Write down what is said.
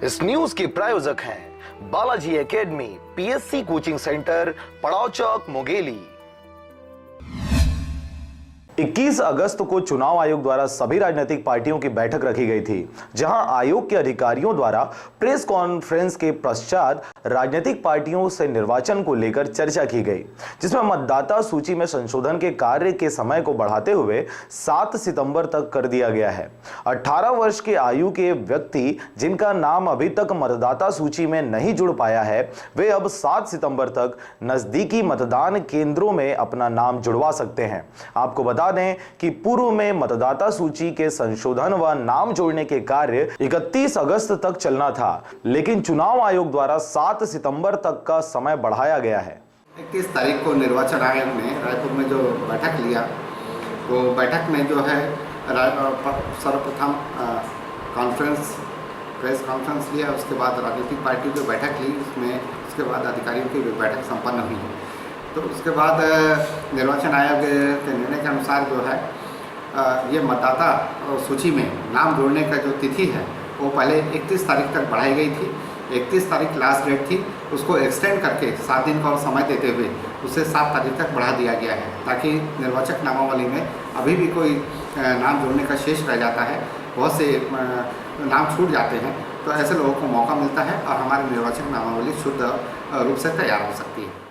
इस न्यूज के प्रायोजक हैं Balaji academy, PSC coaching centre, पड़ाव चौक, मुंगेली। 21 अगस्त को चुनाव आयोग द्वारा सभी राजनीतिक पार्टियों की बैठक रखी गई थी, जहां आयोग के अधिकारियों द्वारा प्रेस कॉन्फ्रेंस के पश्चात राजनीतिक पार्टियों से निर्वाचन को लेकर चर्चा की गई, जिसमें मतदाता सूची में संशोधन के कार्य के समय को बढ़ाते हुए 7 सितंबर तक कर दिया गया है। 18 वर्ष के आयु के व्यक्ति जिनका नाम अभी तक मतदाता सूची में नहीं जुड़ पाया है, वे अब 7 सितंबर तक नजदीकी मतदान केंद्रों में अपना नाम जुड़वा सकते हैं। आपको बता दें कि पूर्व में मतदाता सूची के संशोधन व नाम जोड़ने के कार्य 31 अगस्त तक चलना था, लेकिन चुनाव आयोग द्वारा 7 सितंबर तक का समय बढ़ाया गया है। 31 तारीख को निर्वाचन आयोग ने रायपुर में जो बैठक लिया, वो बैठक में जो है सर्वप्रथम प्रेस कॉन्फ्रेंस लिया। उसके बाद राजनीतिक पार्टी की बैठक ली, उसके बाद अधिकारियों की बैठक संपन्न हुई। तो उसके बाद निर्वाचन आयोग के निर्णय के अनुसार जो है ये मतदाता सूची में नाम जोड़ने का जो तिथि है वो पहले 31 तारीख तक बढ़ाई गई थी। 31 तारीख लास्ट डेट थी, उसको एक्सटेंड करके 7 दिन का और समय देते हुए उसे 7 तारीख तक बढ़ा दिया गया है, ताकि निर्वाचक नामावली में अभी भी कोई नाम जोड़ने का शेष रह जाता है, बहुत से नाम छूट जाते हैं, तो ऐसे लोगों को मौका मिलता है और हमारी निर्वाचक नामावली शुद्ध रूप से तैयार हो सकती है।